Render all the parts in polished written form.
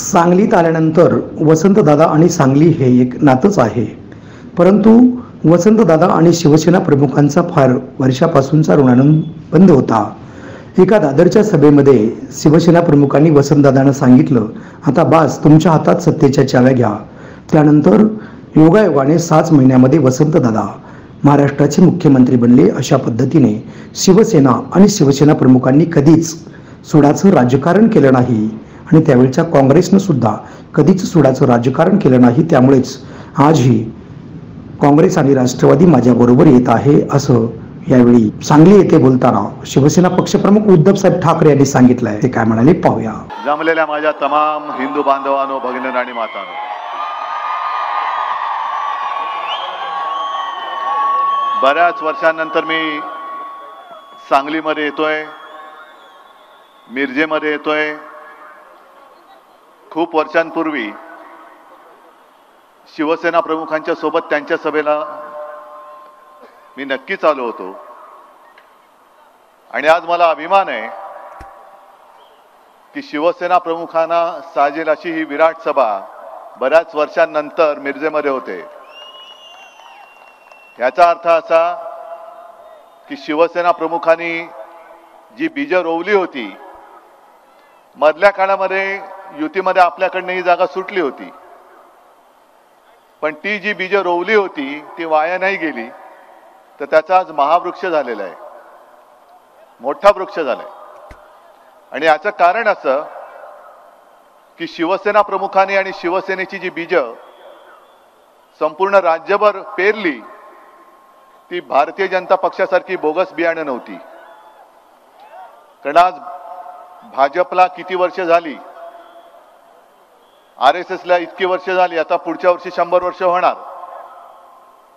सांगलीत आल्यानंतर वसंतदादा आणि सांगली हे एक नातंच आहे. परंतु वसंतदादा आणि शिवसेना प्रमुखांचा फार वर्षापासूनचा ऋणानुबंध बंद होता. एका दादरच्या सभेमध्ये शिवसेना प्रमुखांनी वसंतदादांना सांगितलं, आता बास, तुमच्या हातात सत्तेच्या चाव्या घ्या. त्यानंतर योगायोगाने 6 महिन्यामध्ये वसंतदादा महाराष्ट्राचे मुख्यमंत्री बनले. अशा पद्धतीने शिवसेना आणि शिवसेना प्रमुखांनी कधीच सुडाचं राजकारण केलं नाही आणि त्यावेळच्या काँग्रेसनं सुद्धा कधीच सुडाचं राजकारण केलं नाही. त्यामुळेच आजही काँग्रेस आणि राष्ट्रवादी माझ्याबरोबर येत आहे, असं यावेळी सांगली येथे बोलताना शिवसेना पक्षप्रमुख उद्धवसाहेब ठाकरे यांनी सांगितलं आहे. ते काय म्हणाले पाहूया. जमलेल्या माझ्या तमाम हिंदू बांधवांनो, भगिनी आणि मातांनो, बऱ्याच वर्षांनंतर मी सांगलीमध्ये येतोय, मिरजेमध्ये येतोय. खूप वर्षांपूर्वी शिवसेना प्रमुखांच्या सोबत त्यांच्या सभेला मी नक्कीच आलो होतो आणि आज मला अभिमान आहे की शिवसेना प्रमुखांना साजेल अशी ही विराट सभा बऱ्याच वर्षांनंतर मिरजेमध्ये होते. याचा अर्थ असा की शिवसेना प्रमुखांनी जी बीज रोवली होती, मधल्या काळामध्ये युतीमध्ये आपल्याकडनं ही जागा सुटली होती, पण ती जी बीज रोवली होती ती वाया नाही गेली, तर त्याचा आज महावृक्ष झालेला आहे, मोठा वृक्ष झालाय. आणि याचं कारण असं की शिवसेना प्रमुखांनी आणि शिवसेनेची जी बीज संपूर्ण राज्यभर पेरली, ती भारतीय जनता पक्षासारखी बोगस बियाणं नव्हती. कारण आज भाजपला किती वर्ष झाली, RSS ला इतकी वर्ष झाली, आता पुढच्या वर्षी 100 वर्ष होणार,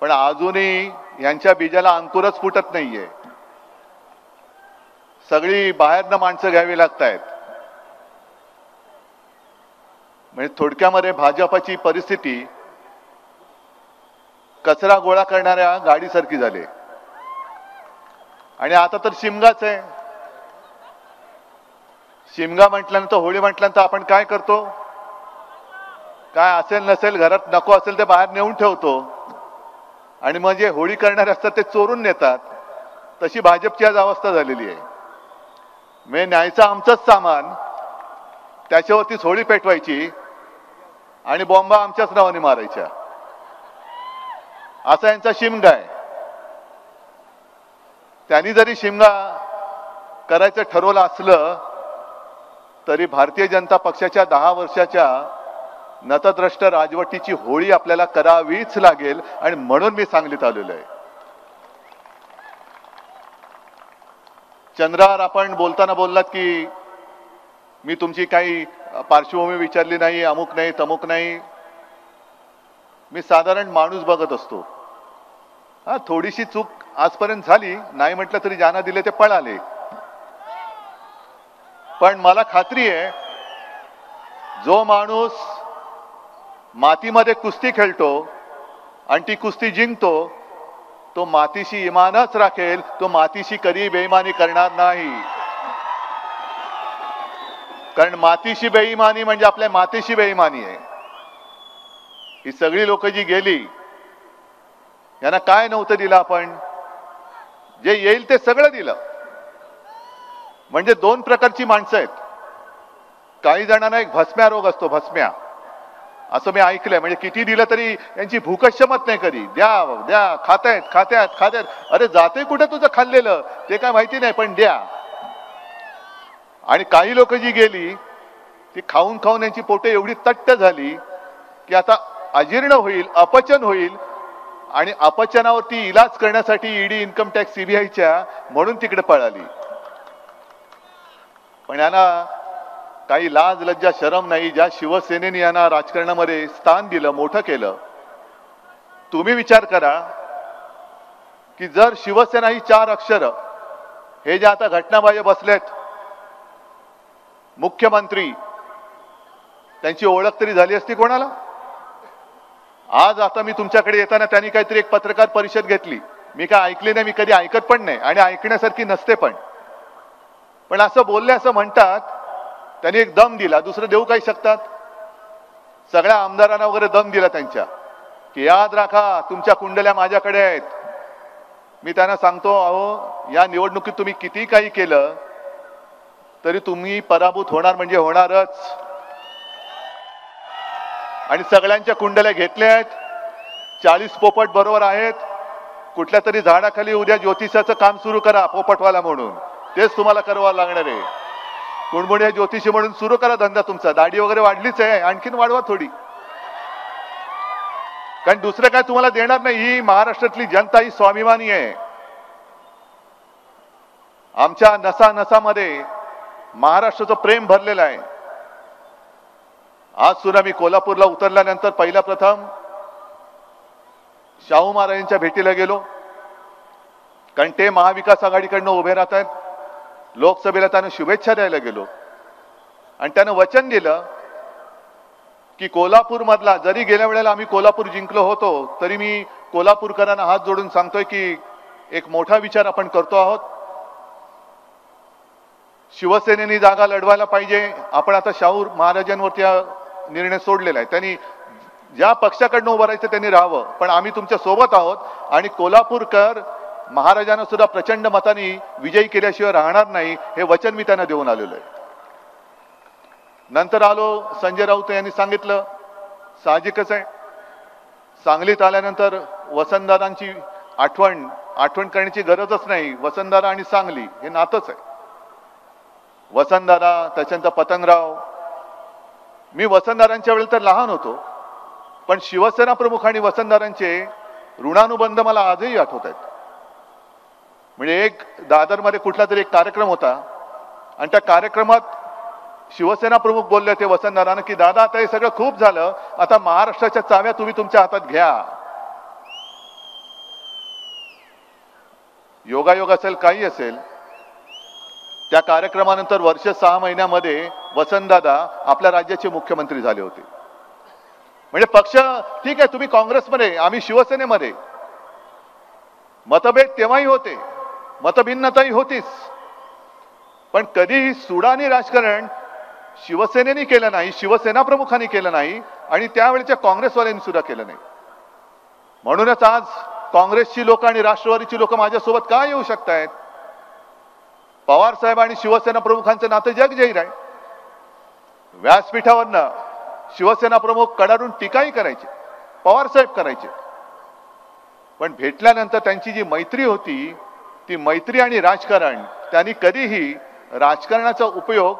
पण अजूनही यांच्या बीजाला अंकुरच फुटत नाहीये. सगळी बाहेरनं माणसं घ्यावी लागतायत. म्हणजे थोडक्यामध्ये भाजपची परिस्थिती कचरा गोळा करणाऱ्या गाडीसारखी झाली. आणि आता तर शिमगाच आहे. शिमगा म्हटल्यानंतर, होळी म्हटल्यानंतर आपण काय करतो, काय असेल नसेल घरात नको असेल ते बाहेर नेऊन ठेवतो आणि मग जे होळी करणारे असतात ते चोरून नेतात. तशी भाजपची आज अवस्था झालेली आहे. म्हणजे न्यायचं आमचंच सामान, त्याच्यावरतीच होळी पेटवायची आणि बॉम्बा आमच्याच नावाने मारायच्या, असा यांचा शिमगा आहे. त्यांनी जरी शिमगा करायचं ठरवलं असलं तरी भारतीय जनता पक्षाच्या 10 वर्षाच्या नतद्रष्ट राजवटीची होळी आपल्याला करावीच लागेल. आणि म्हणून मी सांगलीत आलेलो आहे. चंद्रावर आपण बोलताना बोललात की मी तुमची काही पार्श्वभूमी विचारली नाही, अमुक नाही तमुक नाही. मी साधारण माणूस बघत असतो. थोडीशी चूक आजपर्यंत झाली, नाही म्हटलं तरी ज्यांना दिले ते पळाले. पण मला खात्री आहे, जो माणूस मातीमध्ये कुस्ती खेळतो आणि ती कुस्ती जिंकतो, तो मातीशी इमानच राखेल, तो मातीशी कधी बेईमानी करणार नाही. कारण मातीशी बेईमानी म्हणजे आपल्या मातेशी बेईमानी आहे. ही सगळी लोक जी गेली, यांना काय नव्हतं दिलं आपण, जे येईल ते सगळं दिलं. म्हणजे 2 प्रकारची माणसं आहेत. काही जणांना एक भस्म्या रोग असतो, भस्म्या, असं मी ऐकलंय. म्हणजे किती दिलं तरी यांची भूकच शमत नाही कधी. द्या द्या, खातायत खात्यात खात्यात. अरे जाते कुठे तुझं खाल्लेलं ते काय माहिती नाही, पण द्या. आणि काही लोक जी गेली ती खाऊन खाऊन यांची पोटे एवढी तट्ट झाली की आता अजीर्ण होईल, अपचन होईल. आणि अपचनावरती इलाज करण्यासाठी ईडी, इन्कम टॅक्स, CBIच्या म्हणून तिकडे पळाली. पण यांना काही लाज लज्जा शरम नाही. ज्या शिवसेनेने यांना राजकारणामध्ये स्थान दिलं, मोठं केलं. तुम्ही विचार करा की जर शिवसेना ही 4 अक्षर, हे जे आता घटनाबाह्य बसलेत, मुख्यमंत्री, त्यांची ओळख तरी झाली असती कोणाला? आज आता मी तुमच्याकडे येताना त्यांनी काहीतरी एक पत्रकार परिषद घेतली. मी काय ऐकली नाही, मी कधी ऐकत पण नाही आणि ऐकण्यासारखी नसते. पण असं बोलले, असं म्हणतात, त्यांनी एक दम दिला, दुसरं देऊ काही शकतात? सगळ्या आमदारांना वगैरे दम दिला त्यांच्या की याद राखा तुमच्या कुंडल्या माझ्याकडे आहेत. मी त्यांना सांगतो, अहो या निवडणुकीत तुम्ही किती काही केलं तरी तुम्ही पराभूत होणार म्हणजे होणारच. आणि सगळ्यांच्या कुंडल्या घेतल्या आहेत. 40 पोपट बरोबर आहेत. कुठल्या तरी झाडाखाली उद्या ज्योतिषाचं काम सुरू करा पोपटवाला म्हणून, तेच तुम्हाला करावं लागणार आहे. कुणबुण्या ज्योतिषी म्हणून सुरू करा धंदा तुमचा. दाढी वगैरे वाढलीच आहे, आणखीन वाढवा थोडी, कारण दुसरं काय तुम्हाला देणार नाही. ही महाराष्ट्रातली जनता ही स्वाभिमानी आहे. आमच्या नसा नसामध्ये महाराष्ट्राचं प्रेम भरलेलं आहे. आज सुद्धा मी कोल्हापूरला उतरल्यानंतर पहिल्या प्रथम शाहू महाराजांच्या भेटीला गेलो, कारण ते महाविकास आघाडीकडनं उभे राहत आहेत. लोकसभेला त्यानं शुभेच्छा द्यायला गेलो आणि त्यानं वचन दिलं की कोल्हापूर मधला, जरी गेल्या वेळेला आम्ही कोल्हापूर जिंकलो होतो तरी मी कोल्हापूरकरांना हात जोडून सांगतोय की एक मोठा विचार आपण करतो आहोत. शिवसेनेने जागा लढवायला पाहिजे. आपण आता शाहू महाराजांवरती निर्णय सोडलेला आहे. त्यांनी ज्या पक्षाकडनं उभं राहायचं त्यांनी राहावं, पण आम्ही तुमच्या सोबत आहोत आणि कोल्हापूरकर महाराजांना सुद्धा प्रचंड मताने विजयी केल्याशिवाय राहणार नाही, हे वचन मी त्यांना देऊन आलेलो आहे. नंतर आलो, संजय राऊत यांनी सांगितलं, साहजिकच आहे, सांगलीत आल्यानंतर वसंतदादांची आठवण करण्याची गरजच नाही. वसंतदादा आणि सांगली हे नातंच आहे. वसंतदादा, त्याच्यानंतर पतंगराव. मी वसंतदादांच्या वेळेला तर लहान होतो, पण शिवसेना प्रमुख आणि वसंतदादांचे ऋणानुबंध मला आजही आठवत आहेत. म्हणजे एक दादरमध्ये कुठला तरी एक कार्यक्रम होता आणि त्या कार्यक्रमात शिवसेना प्रमुख बोलले होते वसंतदादांना की दादा आता हे सगळं खूप झालं, आता महाराष्ट्राच्या चाव्या तुम्ही तुमच्या हातात घ्या. योगायोग असेल काही असेल, त्या कार्यक्रमानंतर वर्ष 6 महिन्यामध्ये वसंतदादा आपल्या राज्याचे मुख्यमंत्री झाले होते. म्हणजे पक्ष ठीक आहे, तुम्ही काँग्रेसमध्ये, आम्ही शिवसेनेमध्ये. मतभेद तेव्हाही होते, मतभिन्नताही होतीच, पण कधीही सुडानी राजकारण शिवसेनेने केलं नाही, शिवसेना प्रमुखांनी केलं नाही आणि त्यावेळेच्या काँग्रेसवाल्यांनी सुद्धा केलं नाही. म्हणूनच आज काँग्रेसची लोक आणि राष्ट्रवादीची लोक माझ्यासोबत का येऊ शकतायत? पवार साहेब आणि शिवसेना प्रमुखांचं नातं जगजाहीर आहे. व्यासपीठावरनं शिवसेना प्रमुख कडाडून टीकाही करायचे, पवार साहेब करायचे, पण भेटल्यानंतर त्यांची जी मैत्री होती ती मैत्री आणि राजकारण, त्यांनी कधीही राजकारणाचा उपयोग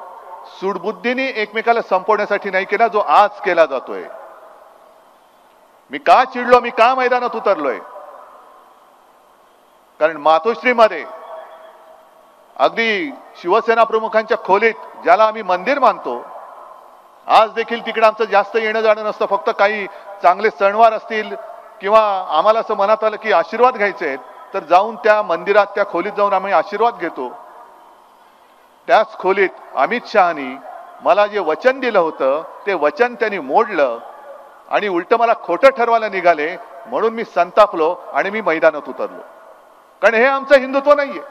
सूडबुद्धीने एकमेकाला संपवण्यासाठी नाही केला, जो आज केला जातोय. मी का चिडलो, मी का मैदानात उतरलोय? कारण मातोश्रीमध्ये अगदी शिवसेना प्रमुखांच्या खोलीत, ज्याला आम्ही मंदिर मानतो, आज देखील तिकडे आमचं जास्त येणं जाणं नसतं. फक्त काही चांगले सणवार असतील किंवा आम्हाला असं मनात आलं की आशीर्वाद घ्यायचे आहेत तर जाऊन त्या मंदिरात, त्या खोलीत जाऊन आम्ही आशीर्वाद घेतो. त्याच खोलीत अमित शहानी मला जे वचन दिलं होतं ते वचन त्यांनी मोडलं आणि उलट मला खोटं ठरवायला निघाले, म्हणून मी संतापलो आणि मी मैदानात उतरलो. कारण हे आमचं हिंदुत्व नाहीये.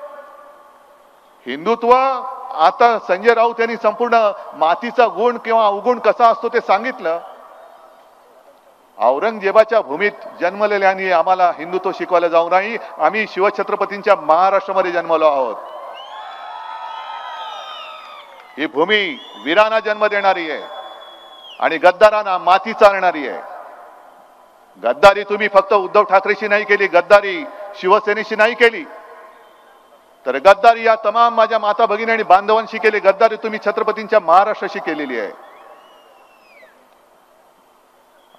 हिंदुत्व, आता संजय राऊत यांनी संपूर्ण मातीचा गुण किंवा अवगुण कसा असतो ते सांगितलं. औरंगजेबाच्या भूमीत जन्मलेल्यांनी आम्हाला हिंदुत्व शिकवायला जाऊ नाही. आम्ही शिवछत्रपतींच्या महाराष्ट्रामध्ये जन्मलो आहोत. ही भूमी वीरांना जन्म देणारी आहे आणि गद्दारांना माती चालणारी आहे. गद्दारी तुम्ही फक्त उद्धव ठाकरेशी नाही केली, गद्दारी शिवसेनेशी नाही केली, तर गद्दारी या तमाम माझ्या माता भगिनी आणि बांधवांशी केली. गद्दारी तुम्ही छत्रपतींच्या महाराष्ट्राशी केलेली आहे.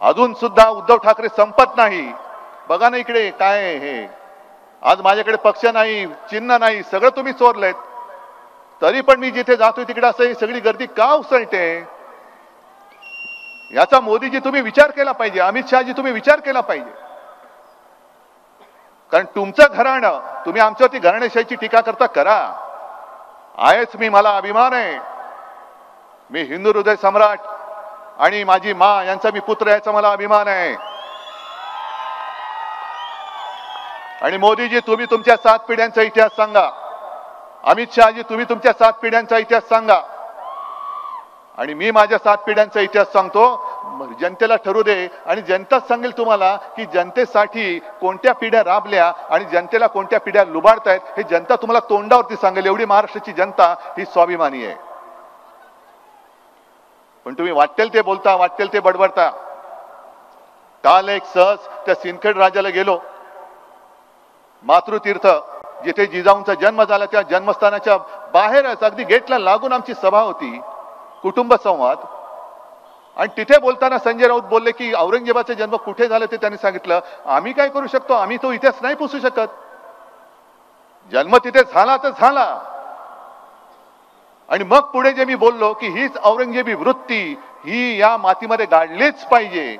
अजून सुद्धा उद्धव ठाकरे संपत नाही. बघा ना इकडे काय हे, आज माझ्याकडे पक्ष नाही, चिन्ह नाही, सगळं तुम्ही चोरलेत, तरी पण मी जिथे जातोय तिकडे असं ही सगळी गर्दी का उसळते? याचा मोदीजी तुम्ही विचार केला पाहिजे, अमित शहाजी तुम्ही विचार केला पाहिजे. कारण तुमचं घराणं, तुम्ही आमच्यावरती घराणेशाहीची टीका करता करा, आहेच मी, मला अभिमान आहे. मी हिंदू हृदय सम्राट आणि माझी माँ यांचा मी पुत्र, याचा मला अभिमान आहे. आणि मोदीजी तुम्ही तुमच्या 7 पिढ्यांचा इतिहास सांगा. अमित शहाजी तुम्ही तुमच्या 7 पिढ्यांचा इतिहास सांगा आणि मी माझ्या 7 पिढ्यांचा इतिहास सांगतो. जनतेला ठरू दे आणि जनताच सांगेल तुम्हाला की जनतेसाठी कोणत्या पिढ्या राबल्या आणि जनतेला कोणत्या पिढ्या लुबाडतायत हे जनता तुम्हाला तोंडावरती सांगेल. एवढी महाराष्ट्राची जनता ही स्वाभिमानी आहे. पण तुम्ही वाटेल ते बोलता, वाटेल ते बडबडता. काल एक सहज त्या सिंदखेड राजाला गेलो, मातृतीर्थ जिथे जिजाऊंचा जन्म झाला त्या जन्मस्थानाच्या बाहेरच अगदी गेटला लागून आमची सभा होती, कुटुंब संवाद. आणि तिथे बोलताना संजय राऊत बोलले की औरंगजेबाचा जन्म कुठे झाला ते त्यांनी सांगितलं. आम्ही काय करू शकतो, आम्ही तो इतिहास नाही पुसू शकत. जन्म तिथे झाला तर झाला. आणि मग पुढे जे मी बोललो की हीच औरंगजेबी वृत्ती ही या मातीमध्ये गाडलीच पाहिजे,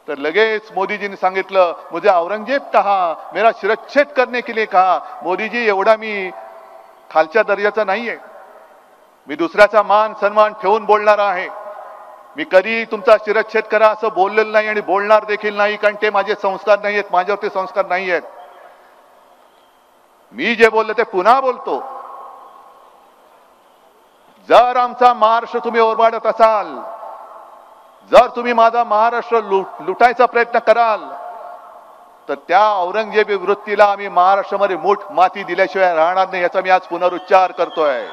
तर लगेच मोदीजींनी सांगितलं मुझे औरंगजेब कहा, मेरा शिरच्छेद करने के लिए कहा. मोदीजी एवढा मी खालच्या दर्जाचा नाहीये. मी दुसऱ्याचा मान सन्मान ठेवून बोलणारा आहे. मी कधी तुमचा शिरच्छेद करा असं बोललेलं नाही आणि बोलणार देखील नाही, कारण ते माझे संस्कार नाही आहेत, माझ्यावरती संस्कार नाही आहेत. मी जे बोललो ते पुन्हा बोलतो. जर आमचा महाराष्ट्र तुम्ही ओरबाडत असाल, जर तुम्ही माझा महाराष्ट्र लुटायचा प्रयत्न कराल, तर त्या औरंगजेबी वृत्तीला आम्ही महाराष्ट्रामध्ये मूठ माती दिल्याशिवाय राहणार नाही, याचा मी आज पुनरुच्चार करतोय.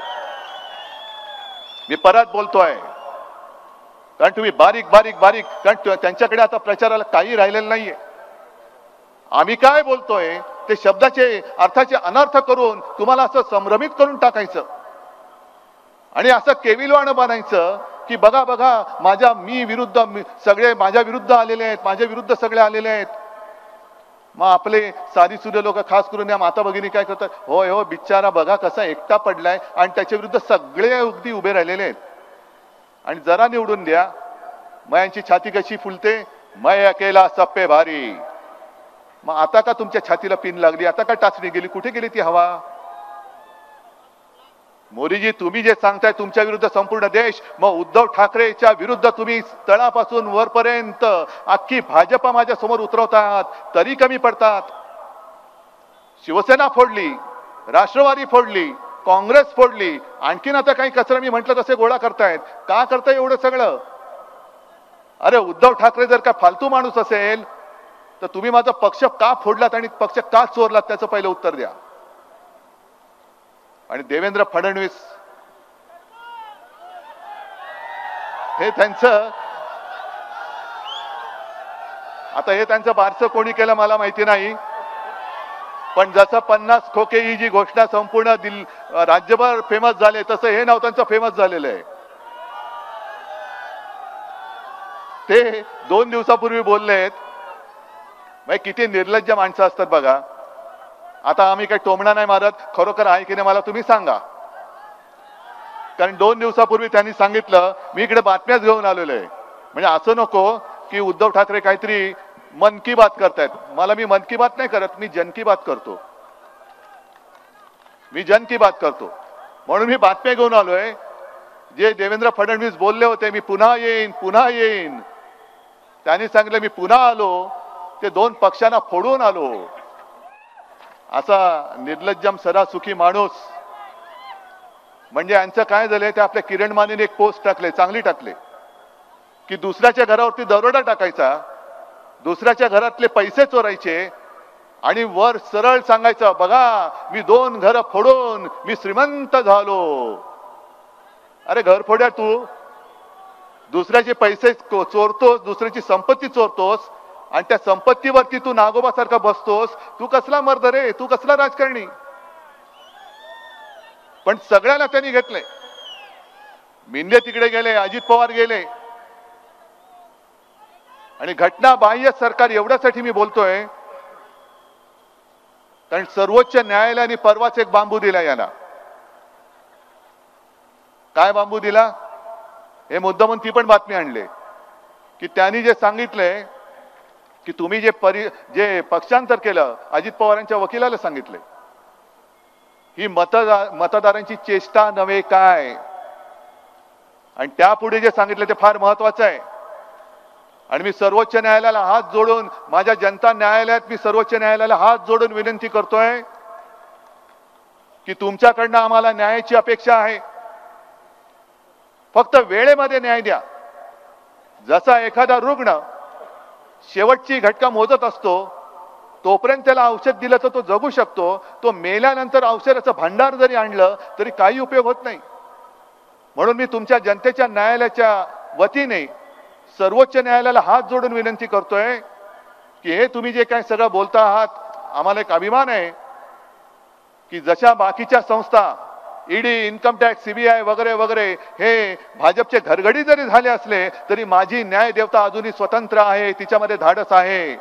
मी परत बोलतोय, कारण तुम्ही बारीक बारीक बारीक, कारण त्यांच्याकडे आता प्रचाराला काही राहिलेलं नाहीये. आम्ही काय बोलतोय ते शब्दाचे अर्थाचे अनर्थ करून तुम्हाला असं संभ्रमित करून टाकायचं आणि असं केविलवाणं बनायचं की बघा बघा माझ्या मी विरुद्ध सगळे माझ्या विरुद्ध आलेले आहेत, माझ्या विरुद्ध सगळे आलेले आहेत. मग आपले साधी सुधे लोक खास करून या माता भगिनी काय करतात, होय हो बिचारा बघा कसा एकटा पडलाय आणि त्याच्या विरुद्ध सगळे अगदी उभे राहिलेले आहेत. आणि जरा निवडून द्या, मग यांची छाती कशी फुलते, मैं अकेला सब पे भारी. मग आता का तुमच्या छातीला पिन लागली, आता का टाचणी गेली, कुठे गेली ती हवा? मोदीजी तुम्ही जे सांगताय तुमच्या विरुद्ध संपूर्ण देश, मग उद्धव ठाकरेच्या विरुद्ध तुम्ही तळापासून वरपर्यंत अख्खी भाजपा माझ्या समोर उतरवतात तरी कमी पडतात. शिवसेना फोडली, राष्ट्रवादी फोडली, काँग्रेस फोडली, आणखीन आता काही कचरा मी म्हटलं तसे गोळा करतायत. का करताय एवढं सगळं? अरे उद्धव ठाकरे जर का फालतू माणूस असेल तर तुम्ही माझा पक्ष का फोडलात आणि पक्ष का चोरलात त्याचं पहिलं उत्तर द्या. आणि देवेंद्र फडणवीस हे त्यांचं आता हे त्यांचं बारसं कोणी केलं मला माहिती नाही, पण जसं 50 खोके ही जी घोषणा संपूर्ण राज्यभर फेमस झाले तसं हे नाव त्यांचं फेमस झालेलं आहे. ते 2 दिवसापूर्वी बोललेत. किती निर्लज्ज माणसं असतात बघा. आता आम्ही काही टोमणा नाही मारत, खरोखर आहे की नाही मला तुम्ही सांगा. कारण 2 दिवसापूर्वी त्यांनी सांगितलं मी इकडे बातम्याच घेऊन आलेलो आहे. म्हणजे असं नको की उद्धव ठाकरे काहीतरी मन की बात करतायत. मी मन की बात नाही करत, मी जन की बात करतो. मी जन की बात करतो म्हणून मी बातम्या घेऊन आलोय. जे देवेंद्र फडणवीस बोलले होते मी पुन्हा येईन पुन्हा येईन, त्यांनी सांगितलं मी पुन्हा आलो, ते 2 पक्षांना फोडून आलो. असा निर्लज्जम सरासुखी माणूस. म्हणजे यांचं काय झालंय, ते आपल्या किरण मानेने एक पोस्ट टाकले, चांगली टाकले, की दुसऱ्याच्या घरावरती दरोडा टाकायचा, दुसऱ्याच्या घरातले पैसे चोरायचे आणि वर सरळ सांगायचं बघा मी 2 घरं फोडून मी श्रीमंत झालो. अरे घर फोड्या, तू दुसऱ्याचे पैसे चोरतोस, दुसऱ्याची संपत्ती चोरतोस आणि त्या संपत्तीवरती तू नागोबासारखा बसतोस. तू कसला मर्द रे, तू कसला राजकारणी? पण सगळ्यांना त्यांनी घेतले. मिंदे तिकडे गेले, अजित पवार गेले. आणि घटना बाह्य सरकार एवढ्यासाठी मी बोलतोय कारण सर्वोच्च न्यायालयाने परवाच एक बांबू दिला यांना. काय बांबू दिला हे मुद्दामून ती पण बातमी आणले की त्यांनी जे सांगितलंय की तुम्ही जे पक्षांतर केलं, अजित पवारांच्या वकिलाला सांगितले ही मतदारांची चेष्टा नव्हे काय. आणि त्यापुढे जे सांगितले ते फार महत्वाचं आहे. आणि मी सर्वोच्च न्यायालयाला हात जोडून, माझ्या जनता न्यायालयात मी सर्वोच्च न्यायालयाला हात जोडून विनंती करतोय की तुमच्याकडनं आम्हाला न्यायाची अपेक्षा आहे. फक्त वेळेमध्ये न्याय द्या. जसा एखादा रुग्ण शेवटची घटका मोजत असतो, तोपर्यंत त्याला औषध दिलं तर तो जगू शकतो. तो मेल्यानंतर औषधाचं भांडार जरी आणलं तरी काही उपयोग होत नाही. म्हणून मी तुमच्या जनतेच्या न्यायालयाच्या वतीने सर्वोच्च न्यायालयाला हात जोडून विनंती करतोय की हे तुम्ही जे काही सगळं बोलता आहात, आम्हाला एक अभिमान आहे की जशा बाकीच्या संस्था ईडी, इन्कम टॅक्स, सीबीआय वगैरे वगैरे हे भाजपचे घरगडी जरी झाले असले तरी माझी न्याय देवता अजूनही स्वतंत्र आहे, तिच्यामध्ये धाडस आहे.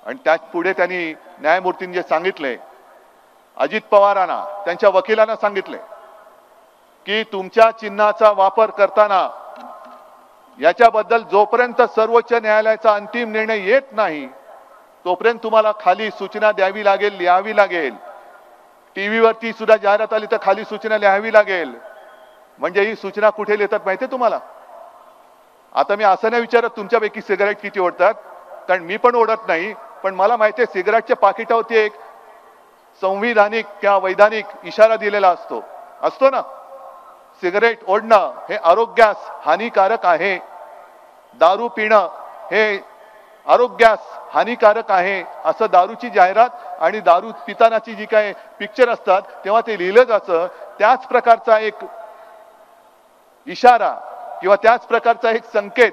आणि त्याच पुढे त्यांनी न्यायमूर्तींनी जे सांगितले, अजित पवारांना, त्यांच्या वकिलांना सांगितले की तुमच्या चिन्हाचा वापर करताना याच्याबद्दल जोपर्यंत सर्वोच्च न्यायालयाचा अंतिम निर्णय येत नाही तोपर्यंत तुम्हाला खाली सूचना द्यावी लागेल, लिहावी लागेल. टीव्हीवरती सुद्धा जाहिरात आली तर खाली सूचना लिहावी लागेल. म्हणजे ही सूचना कुठे लिहितात माहितीये तुम्हाला? आता मी असं नाही विचारत तुमच्यापैकी सिगारेट किती ओढतात, कारण मी पण ओढत नाही, पण मला माहितीये सिगारेटच्या पाकिटावरती एक संविधानिक किंवा वैधानिक इशारा दिलेला असतो ना. सिगरेट ओढणं हे आरोग्यास हानिकारक आहे, दारू पिणं हे आरोग्यास हानिकारक आहे असं दारूची जाहिरात आणि दारू पितानाची जी काय पिक्चर असतात तेव्हा ते लिहिलं जातं. त्याच प्रकारचा एक इशारा किंवा त्याच प्रकारचा एक संकेत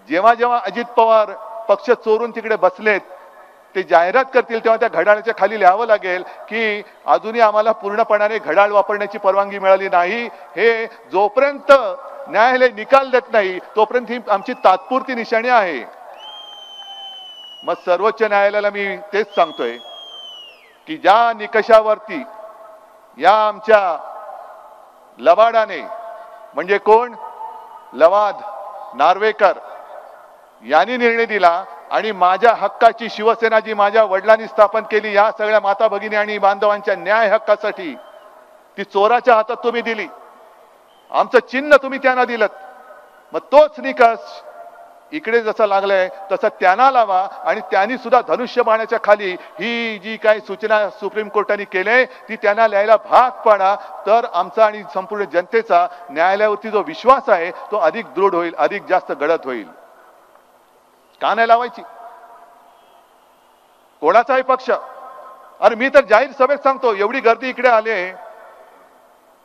जेव्हा जेव्हा अजित पवार पक्ष चोरून तिकडे बसलेत ते जाहिरात करतील तेव्हा त्या घड्याळाच्या खाली लिहावं लागेल की अजूनही आम्हाला पूर्णपणाने घड्याळ वापरण्याची परवानगी मिळाली नाही. हे जोपर्यंत न्यायालय निकाल देत नाही तोपर्यंत ही आमची तात्पुरती निशाणी आहे. मग सर्वोच्च न्यायालयाला मी तेच सांगतोय की ज्या निकषावरती या आमच्या लवाडाने, म्हणजे कोण, लवाद, नार्वेकर यांनी निर्णय दिला आणि माझ्या हक्काची शिवसेना जी माझ्या वडिलांनी स्थापन केली या सगळ्या माता भगिनी आणि बांधवांच्या न्याय हक्कासाठी ती चोराच्या हातात तुम्ही दिली. आमचं चिन्ह तुम्ही त्यांना दिलं. मग तोच निकष इकडे जसं लागलंय तसं त्यांना लावा आणि त्यांनी सुद्धा धनुष्यबाणाच्या खाली ही जी काही सूचना सुप्रीम कोर्टाने केले ती त्यांना लिहायला भाग पाडा. तर आमचा आणि संपूर्ण जनतेचा न्यायालयावरती जो विश्वास आहे तो अधिक दृढ होईल, अधिक जास्त गडद होईल. का नाही लावायची कोणाचाही पक्ष? अरे मी तर जाहीर सभेत सांगतो, एवढी गर्दी इकडे आले,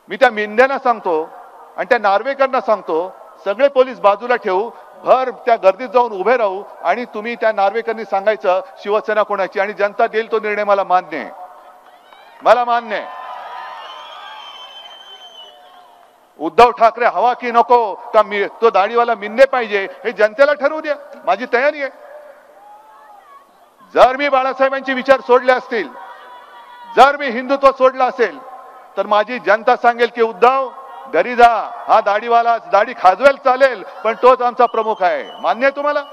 मी त्या मिंद्यांना सांगतो आणि त्या नार्वेकरांना सांगतो, सगळे पोलीस बाजूला ठेवू, भर त्या गर्दीत जाऊन उभे राहू आणि तुम्ही त्या नार्वेकरांनी सांगायचं शिवसेना कोणाची आणि जनता देईल तो निर्णय मला मान्य आहे, मला मान्य आहे. उद्धव ठाकरे हवा की नको का तो दाढीवाला मिंदे पाहिजे हे जनतेला ठरवू द्या, माझी तयारी आहे. जर मी बाळासाहेबांचे विचार सोडले असतील, जर मी हिंदुत्व सोडलं असेल तर माझी जनता सांगेल की उद्धव घरी जा, हा दाढीवाला दाढी खाजवेल चालेल पण तोच आमचा प्रमुख आहे. मान्य आहे तुम्हाला?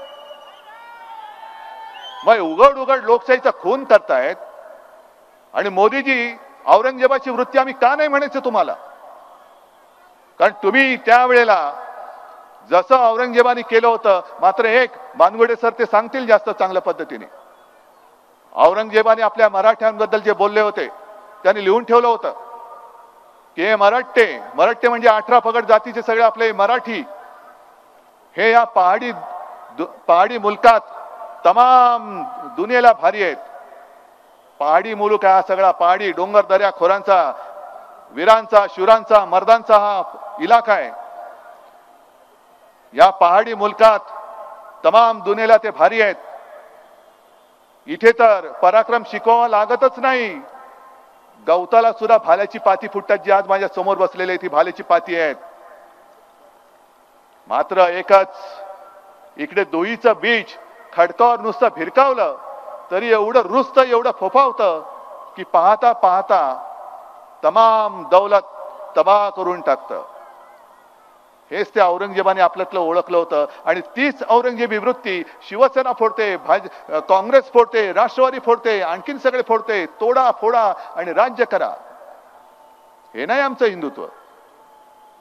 मग उघड उघड लोकशाहीचा खून करतायत आणि मोदीजी औरंगजेबाची वृत्ती आम्ही का नाही म्हणायचं तुम्हाला? कारण तुम्ही त्यावेळेला जसं औरंगजेबाने केलं होतं, मात्र एक बानगुडे सर ते सांगतील जास्त चांगल्या पद्धतीने, औरंगजेबाने आपल्या मराठ्यांबद्दल जे बोलले होते त्यांनी लिहून ठेवलं होतं की मराठे म्हणजे 18 पगड जातीचे सगळे आपले मराठी हे या पहाडी मुलकात तमाम दुनियेला भारी आहेत. पहाडी मुलूक हा सगळा पहाडी डोंगर दर्या खोरांचा, वीरांचा, शूरांचा, मर्दांचा हा इलाका आहे. या पहाडी मुलकात तमाम दुनियेला ते भारी आहेत. इथे तर पराक्रम शिकवावा लागतच नाही, गवताला सुद्धा भाल्याची पाती फुटतात. जी आज माझ्या समोर बसलेली ती भाल्याची पाती आहेत. मात्र एकच, इकडे दोईचं बीज खडकावर नुसतं भिरकावलं तरी एवढं रुजतं, एवढं फोफावतं की पाहता पाहता तमाम दौलत तबाह करून टाकतं. हेच त्या औरंगजेबाने आपल्यातलं ओळखलं होतं आणि तीच औरंगजेबी वृत्ती शिवसेना फोडते, काँग्रेस फोडते, राष्ट्रवादी फोडते, आणखीन सगळे फोडते. तोडा फोडा आणि राज्य करा, हे नाही आमचं हिंदुत्व.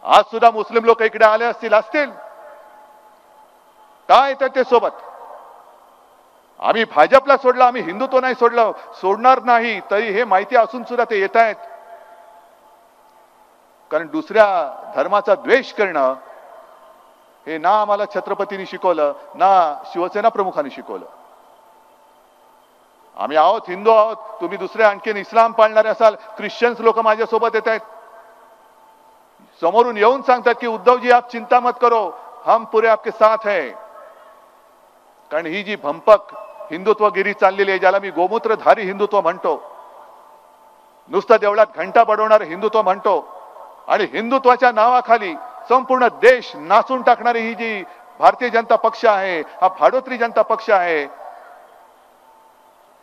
आज सुद्धा मुस्लिम लोक इकडे आले असतील काय येतात ते सोबत. आम्ही भाजपला सोडलं, आम्ही हिंदुत्व नाही सोडलं, सोडणार नाही, तरी हे माहिती असून सुद्धा ते येत आहेत. कारण दुसऱ्या धर्माचा द्वेष करणं हे ना आम्हाला छत्रपतींनी शिकवलं ना शिवसेना प्रमुखांनी शिकवलं. आम्ही आहोत, हिंदू आहोत. तुम्ही दुसरे आणखीन इस्लाम पाळणारे असाल, ख्रिश्चन्स लोक माझ्यासोबत येत आहेत, समोरून येऊन सांगतात की उद्धवजी आप चिंता मत करो, हम पूरे आपके साथ है. कारण ही जी भंपक हिंदुत्वगिरी चाललेली आहे, ज्याला मी गोमूत्रधारी हिंदुत्व म्हणतो, नुसतं देवळात घंटा बडवणारे हिंदुत्व म्हणतो, आणि हिंदुत्वाच्या नावाखाली संपूर्ण देश नाचून टाकणारी ही जी भारतीय जनता पक्ष आहे, हा भाडोत्री जनता पक्ष आहे,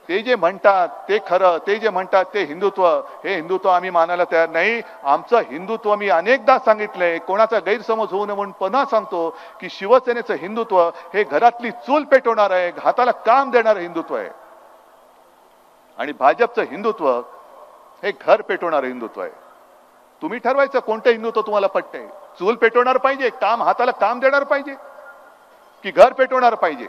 ते जे म्हणतात ते खरं, ते जे म्हणतात ते हिंदुत्व, हे हिंदुत्व आम्ही मानायला तयार नाही. आमचं हिंदुत्व मी अनेकदा सांगितलंय, कोणाचा गैरसमज होऊ नये म्हणून पुन्हा सांगतो की शिवसेनेचं हिंदुत्व हे घरातली चूल पेटवणार आहे, हाताला काम देणारं हिंदुत्व आहे. आणि भाजपचं हिंदुत्व हे घर पेटवणारं हिंदुत्व आहे. तुम्ही ठरवायचं कोणतं हिंदुत्व तुम्हाला पटतंय. चूल पेटवणार पाहिजे, काम हाताला काम देणार पाहिजे, की घर पेटवणार पाहिजे.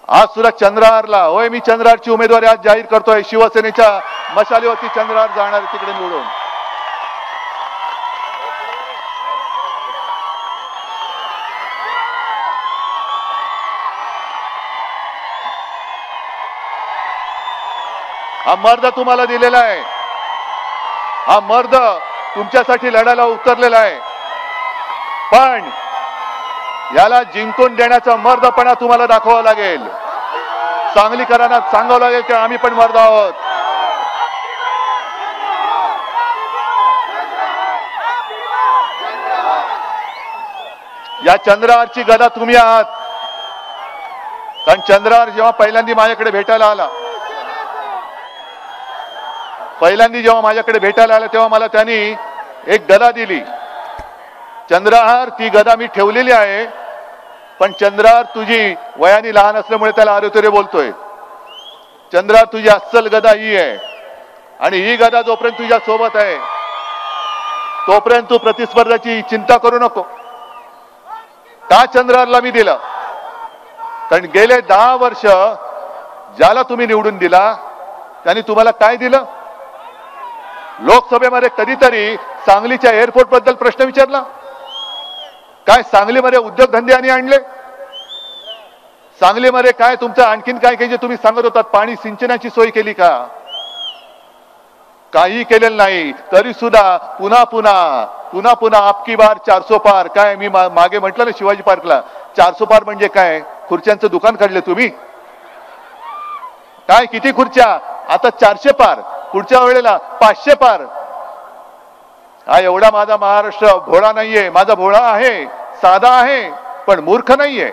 आज सुद्धा चंद्रहारला, होय मी चंद्रहारची उमेदवारी आज जाहीर करतोय. शिवसेनेच्या मशालीवरती चंद्रहार जाणार तिकडे निवडून. हा मर्द तुम्हाला दिलेला आहे, हा मर्द तुमच्यासाठी लढायला उतरलेला आहे, पण याला जिंकून देण्याचा मर्दपणा तुम्हाला दाखवावा लागेल. सांगलीकरांना सांगावं लागेल की आम्ही पण मर्द आहोत. या चंद्रहारची गदा तुम्ही आहात. कारण चंद्रहार जेव्हा पहिल्यांदा माझ्याकडे भेटायला आला, तेव्हा मला त्यांनी एक गदा दिली. चंद्रहार ती गदा मी ठेवलेली आहे, पण चंद्रहार तुझी वयाने लहान असल्यामुळे त्याला अरेतुरे बोलतोय. चंद्रहार तुझी अस्सल गदा ही आहे, आणि ही गदा जोपर्यंत तुझ्या सोबत आहे तोपर्यंत तू प्रतिस्पर्धाची चिंता करू नको. का चंद्रहारला मी दिलं? कारण गेले 10 वर्ष ज्याला तुम्ही निवडून दिला त्यांनी तुम्हाला काय दिलं? लोकसभेमध्ये कधीतरी सांगलीच्या एअरपोर्ट बद्दल प्रश्न विचारला? काय सांगलीमध्ये उद्योगधंदे आणले? सांगलीमध्ये काय तुमचं आणखीन काय जे तुम्ही सांगत होतात, पाणी सिंचनाची सोय केली का? काही केलेलं नाही. तरी सुद्धा पुन्हा पुन्हा आपकी बार 400 पार. काय मी मागे म्हटलं ना शिवाजी पार्कला, 400 पार म्हणजे काय? खुर्च्यांचं दुकान काढले तुम्ही? काय किती खुर्च्या? आता 400 पार, पुढच्या वेळेला 500 पार. हा एवढा माझा महाराष्ट्र भोळा नाहीये. माझा भोळा आहे, साधा आहे, पण मूर्ख नाहीये.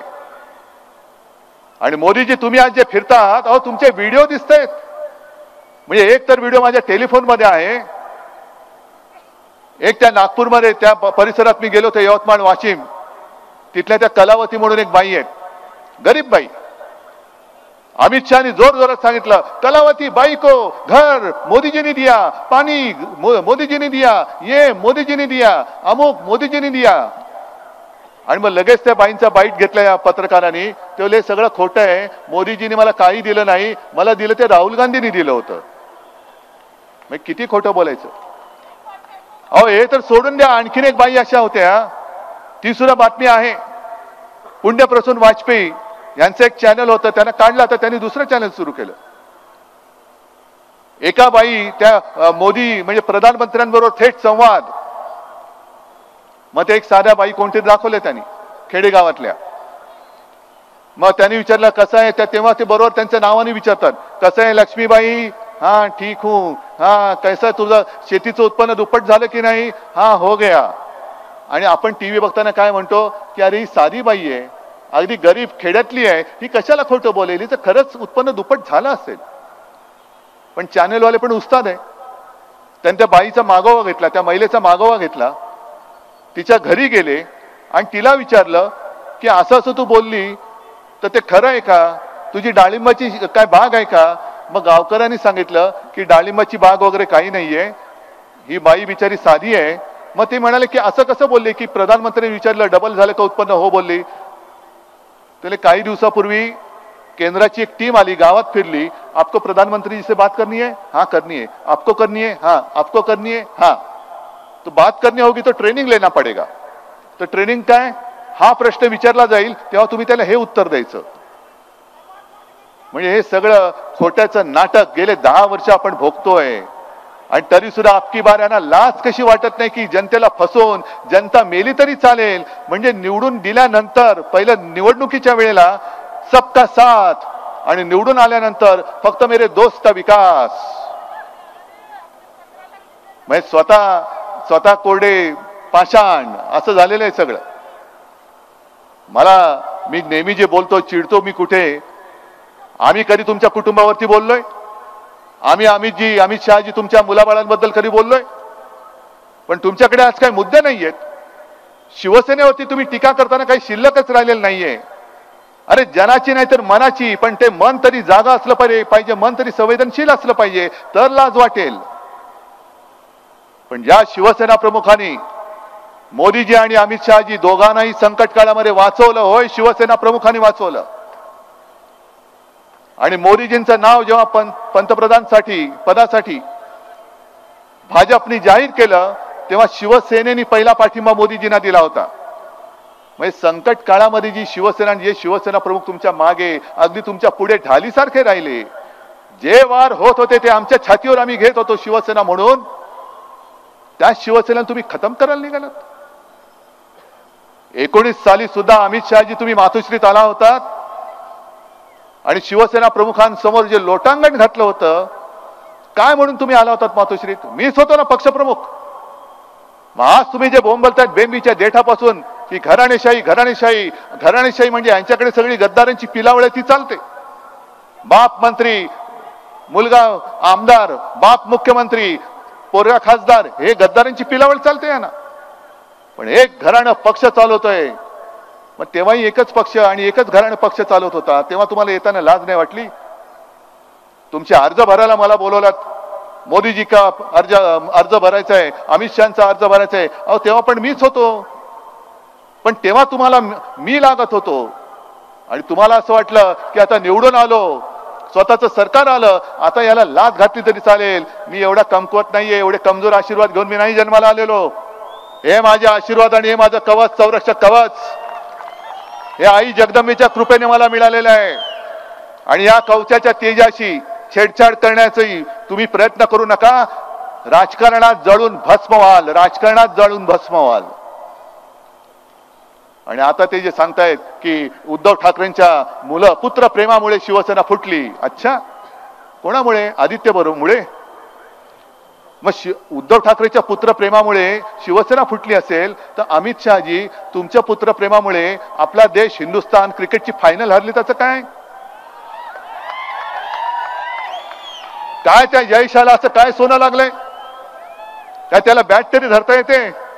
आणि मोदीजी तुम्ही आज जे फिरतात, अहो तुमचे व्हिडिओ दिसतायत. म्हणजे एक तर व्हिडिओ माझ्या टेलिफोन मध्ये आहे, एक त्या नागपूरमध्ये त्या परिसरात मी गेलो होतो, यवतमाळ वाशिम, तिथल्या त्या कलावती म्हणून एक बाई आहेत, गरीब बाई. अमित शहानी जोर जोरात सांगितलं, कलावती बाई को घर मोदी ने दिया, पानी मोदी ने दिया, ये मोदी ने दिया, अमुक मोदी ने दिया. आणि मग लगेच त्या बाईंचा बाईट घेतला या पत्रकारांनी. ते बोलले सगळं खोटं आहे, मोदीजींनी मला काही दिलं नाही, मला दिलं ते राहुल गांधींनी दिलं होतं. मग किती खोटं बोलायचं? अहो हे तर सोडून द्या. आणखीन एक बाई अशा होत्या, ती सुद्धा बातमी आहे. पुण्यप्रसून वाजपेयी यांचं एक चॅनल होतं, त्यांना काढलं, तर त्यांनी दुसरं चॅनल सुरू केलं. एका बाई त्या मोदी म्हणजे प्रधानमंत्र्यांबरोबर थेट संवाद. मग ते एक साध्या बाई कोणते दाखवले त्यांनी खेडेगावातल्या. मग त्यांनी विचारलं कसं आहे, तेव्हा ते बरोबर त्यांच्या नावाने विचारतात, कसं आहे लक्ष्मीबाई? हा ठीक हूं. हा कैसा तुझं शेतीचं उत्पन्न दुप्पट झालं की नाही? हा हो गया. आणि आपण टीव्ही बघताना काय म्हणतो की अरे ही साधी बाई आहे, अगदी गरीब खेड्यातली आहे, ही कशाला खोटं बोलेली? तर खरंच उत्पन्न दुप्पट झालं असेल. पण चॅनेलवाले पण उस्ताद आहे. त्यांनी त्या बाईचा मागोवा घेतला, त्या महिलेचा मागोवा घेतला, तिच्या घरी गेले आणि तिला विचारलं की असं असं तू बोलली तर ते खरं आहे का? तुझी डाळिंबाची काय बाग आहे का? मग गावकऱ्यांनी सांगितलं की डाळिंबाची बाग वगैरे काही नाहीये, ही बाई बिचारी साधी आहे. मग ते म्हणाले की असं कसं बोलले की प्रधानमंत्र्यांनी विचारलं डबल झालं का उत्पन्न? हो बोलली. त्याला काही दिवसापूर्वी केंद्राची एक टीम आली, गावात फिरली, आपको प्रधानमंत्री जी से बात करनी है? हाँ करनी है. आपको करनी है? हाँ. आपको करनी है? हाँ. तो बात करनी होगी तो ट्रेनिंग लेना पड़ेगा. तो ट्रेनिंग काय? हा प्रश्न विचारला जाईल तेव्हा तुम्ही त्याला हे उत्तर द्यायचं. म्हणजे हे सगळं खोट्याचं नाटक गेले 10 वर्ष आपण भोगतोय आणि तरी सुद्धा अबकी बार यांना लाज कशी वाटत नाही की जनतेला फसवून जनता मेली तरी चालेल. म्हणजे निवडून दिल्यानंतर पहिलं निवडणुकीच्या वेळेला सबका साथ आणि निवडून आल्यानंतर फक्त मेरे दोस्त का विकास. म्हणजे स्वतः कोरडे पाषाण असं झालेलं आहे सगळं. मी नेहमी जे बोलतो चिडतो मी कुठे, आम्ही कधी तुमच्या कुटुंबावरती बोललोय? अमित शहाजी तुमच्या मुलाबाळांबद्दल कधी बोललोय? पण तुमच्याकडे आज काही मुद्दे नाहीयेत. शिवसेनेवरती तुम्ही टीका करताना काही शिल्लकच राहिलेलं नाहीये. अरे जनाची नाही तर मनाची, पण ते मन तरी जागा असलं पाहिजे, मन तरी संवेदनशील असलं पाहिजे, तर लाज वाटेल. पण ज्या शिवसेना प्रमुखांनी मोदीजी आणि अमित शहाजी दोघांनाही संकट काळामध्ये वाचवलं, होय शिवसेना प्रमुखांनी वाचवलं. आणि मोदीजींचं नाव जेव्हा पदासाठी भाजपने जाहीर केलं तेव्हा शिवसेनेने पहिला पाठिंबा मोदीजींना दिला होता. म्हणजे संकट काळामध्ये जे शिवसेना प्रमुख तुमच्या मागे अगदी तुमच्या पुढे ढालीसारखे राहिले. जे वार होत होते ते आमच्या छातीवर आम्ही घेत होतो शिवसेना म्हणून, त्या शिवसेना तुम्ही खतम करायला निघालात. 19 साली सुद्धा अमित शहाजी तुम्ही मातोश्रीत आला होतात आणि शिवसेना प्रमुखांसमोर जे लोटांगण घातलं होतं, काय म्हणून तुम्ही आला होतात मातोश्रीत? मीच होतो ना पक्षप्रमुख. मग आज तुम्ही जे बोंबलतायत बेंबीच्या देठापासून की घराणेशाही म्हणजे यांच्याकडे सगळी गद्दारांची पिलावळ ती चालते. बाप मंत्री, मुलगा आमदार, बाप मुख्यमंत्री, पोरगा खासदार, हे गद्दारांची पिलावळ चालते ना. पण एक घराणं पक्ष चालवतोय. मग तेव्हाही एकच पक्ष आणि एकच घराणं पक्ष चालवत होता, तेव्हा तुम्हाला येताना लाज नाही वाटली? तुमचे अर्ज भरायला मला बोलवलात, मोदीजी का अर्ज भरायचा आहे, अमित शहाचा अर्ज भरायचा आहे. अहो तेव्हा पण मीच होतो. पण तेव्हा तुम्हाला मी लागत होतो आणि तुम्हाला असं वाटलं की आता निवडून आलो, स्वतःचं सरकार आलं, आता याला लाज घातली तरी चालेल. मी एवढा कमकुवत नाहीये, एवढे कमजोर आशीर्वाद घेऊन मी नाही जन्माला आलेलो. हे माझे आशीर्वाद आणि हे माझं कवच, संरक्षक कवच, हे आई जगदंबेच्या कृपेने मला मिळालेलं आहे. आणि या कवचाच्या तेजाशी छेडछाड करण्याचाही तुम्ही प्रयत्न करू नका. राजकारणात जळून भस्म व्हाल. आणि आता ते जे सांगतायत की उद्धव ठाकरेंच्या पुत्र प्रेमामुळे शिवसेना फुटली. अच्छा, कोणामुळे? आदित्य मुळे? मग उद्धव ठाकरेच्या पुत्रप्रेमामुळे शिवसेना फुटली असेल तर अमित शहाजी तुमच्या पुत्रप्रेमामुळे आपला देश हिंदुस्थान क्रिकेटची फायनल हरली, त्याचं काय? काय त्या यशाला असं काय सोनं लागलंय? काय त्याला बॅट तरी धरता येते?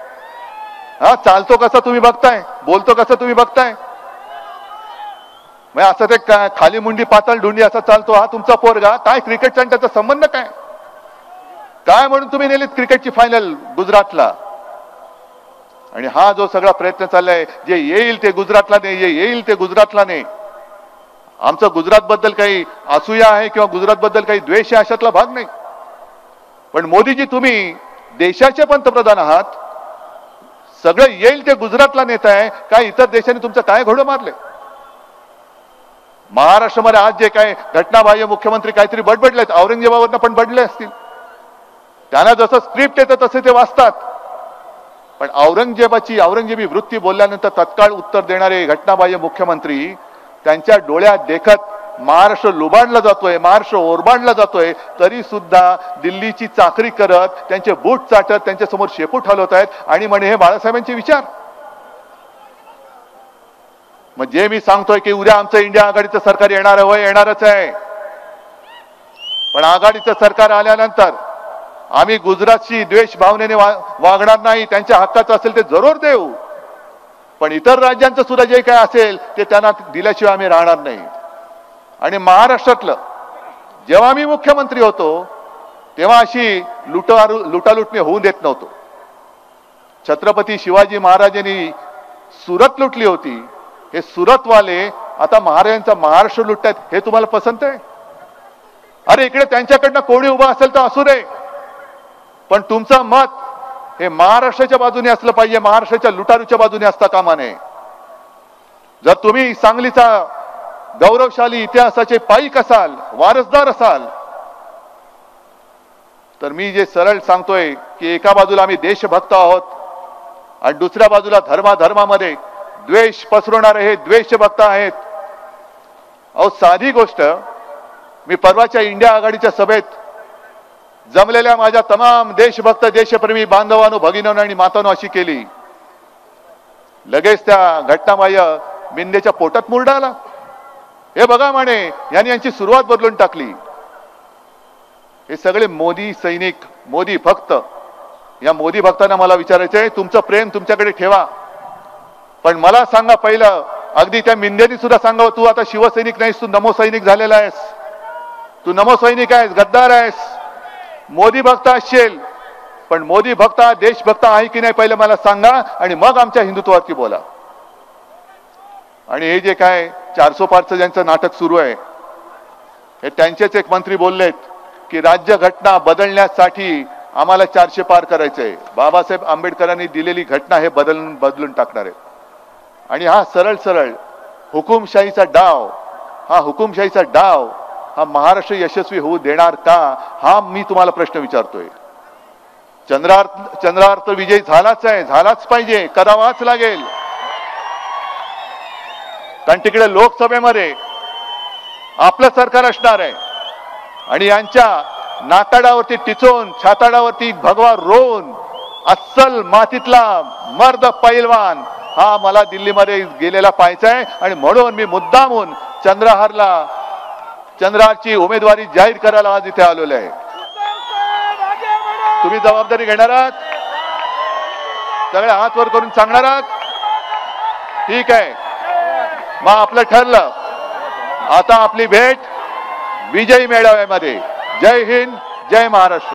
हा, चालतो कसा तुम्ही बघताय, बोलतो कसं तुम्ही बघताय. मग असं ते खाली मुंडी पातळ ढुंडी असा चालतो हा तुमचा पोरगा. काय क्रिकेटचा आणि त्याचा संबंध काय? काय म्हणून तुम्ही नेलीत क्रिकेटची फायनल गुजरातला? आणि हा जो सगळा प्रयत्न चाललाय, जे येईल ते गुजरातला नाही, आमचं गुजरात बद्दल काही असूया आहे किंवा गुजरात बद्दल काही द्वेष आहे अशातला भाग नाही. पण मोदीजी तुम्ही देशाचे पंतप्रधान आहात, सगळं येईल ते गुजरातला नेताय. काय इतर देशांनी तुमचं काय घोडं मारले? महाराष्ट्रामध्ये आज जे काय घटनाबाह्य मुख्यमंत्री काहीतरी बडबडलेत, औरंगजेबावरनं पण बडले असतील. त्यांना जसं स्क्रिप्ट येतं तसे ते वाचतात. पण औरंगजेबी वृत्ती बोलल्यानंतर तत्काळ उत्तर देणारे घटनाबाह्य मुख्यमंत्री, त्यांच्या डोळ्यात देखत महाराष्ट्र लुबाडला जातोय, महाराष्ट्र ओरबाडला जातोय, तरी सुद्धा दिल्लीची चाकरी करत, त्यांचे बूट चाटत त्यांच्या समोर शेपूट हलवत आहेत आणि म्हणे हे बाळासाहेबांचे विचार. मग जे मी सांगतोय की उद्या आमचं इंडिया आघाडीचं सरकार येणार आहे, होय येणारच आहे. पण आघाडीचं सरकार आल्यानंतर आम्ही गुजरातशी द्वेष भावनेने वागणार नाही. त्यांच्या हक्काचं असेल ते जरूर देऊ, पण इतर राज्यांचं सुद्धा जे काय असेल ते त्यांना दिल्याशिवाय आम्ही राहणार नाही. आणि महाराष्ट्रातलं जेव्हा मी मुख्यमंत्री होतो तेव्हा अशी लुटालूट मी होऊ देत नव्हतो. छत्रपती शिवाजी महाराजांनी सुरत लुटली होती, हे सुरतवाले आता महाराजांचा महाराष्ट्र लुटतायत. हे तुम्हाला पसंत आहे? अरे इकडे त्यांच्याकडनं कोणी उभा असेल तर असू रे, पण तुमचं मत हे महाराष्ट्राच्या बाजूने असलं पाहिजे, महाराष्ट्राच्या लुटारूच्या बाजूने असता कामा नये. जर तुम्ही सांगलीचा गौरवशाली इतिहासाचे पाईक असाल, वारसदार असाल, तर मी जे सरळ सांगतोय की एका बाजूला आम्ही देशभक्त आहोत आणि दुसऱ्या बाजूला धर्मामध्ये द्वेष पसरवणारे हे द्वेषभक्त आहेत. अहो साधी गोष्ट, मी परवाच्या इंडिया आघाडीच्या सभेत जमलेल्या माझ्या तमाम देशभक्त देशप्रेमी बांधवांनो, भगिनींनो आणि मातांनो अशी केली. लगेच त्या घटनाबाह्य मिंदेच्या पोटात मुरडा आला. हे बघा म्हणे, यांनी यांची सुरुवात बदलून टाकली. हे सगळे मोदी सैनिक, मोदी भक्त. या मोदी भक्तांना मला विचारायचंय, तुमचं प्रेम तुमच्याकडे ठेवा, पण मला सांगा पहिलं, अगदी त्या मिंदेनी सुद्धा सांगावं, तू आता शिवसैनिक नाहीस, तू नमो सैनिक झालेला आहेस. तू नमो सैनिक आहेस, गद्दार आहेस, मोदी भक्त असशील, पण मोदी भक्त देशभक्त आहे की नाही पहिलं मला सांगा, आणि मग आमच्या हिंदुत्वावरती बोला. आणि हे जे काय 400 पारचं ज्यांचं नाटक सुरू आहे, हे त्यांचेच एक मंत्री बोललेत की राज्यघटना बदलण्यासाठी आम्हाला 400 पार करायचंय. बाबासाहेब आंबेडकरांनी दिलेली घटना हे बदलून टाकणार आहे. आणि हा सरळ हुकुमशाहीचा डाव, हा महाराष्ट्र यशस्वी होऊ देणार का, हा मी तुम्हाला प्रश्न विचारतोय. चंद्रावर तर विजय झालाच आहे, झालाच पाहिजे, करावाच लागेल. कारण तिकडे लोकसभेमध्ये आपलं सरकार असणार आहे आणि यांच्या नाताडावरती टिचून, छाताडावरती भगवा रोवून अस्सल मातीतला मर्द पैलवान हा मला दिल्लीमध्ये गेलेला पाहायचा आहे. आणि म्हणून मी मुद्दामून चंद्रहारची उमेदवारी जाहीर करायला आज इथे आलेलो आहे. तुम्ही जबाबदारी घेणार आहात, सगळे हात वर करून सांगणार आहात, ठीक आहे. मग आपलं ठरलं, आता आपली भेट विजयी मेळाव्यामध्ये. जय हिंद, जय महाराष्ट्र.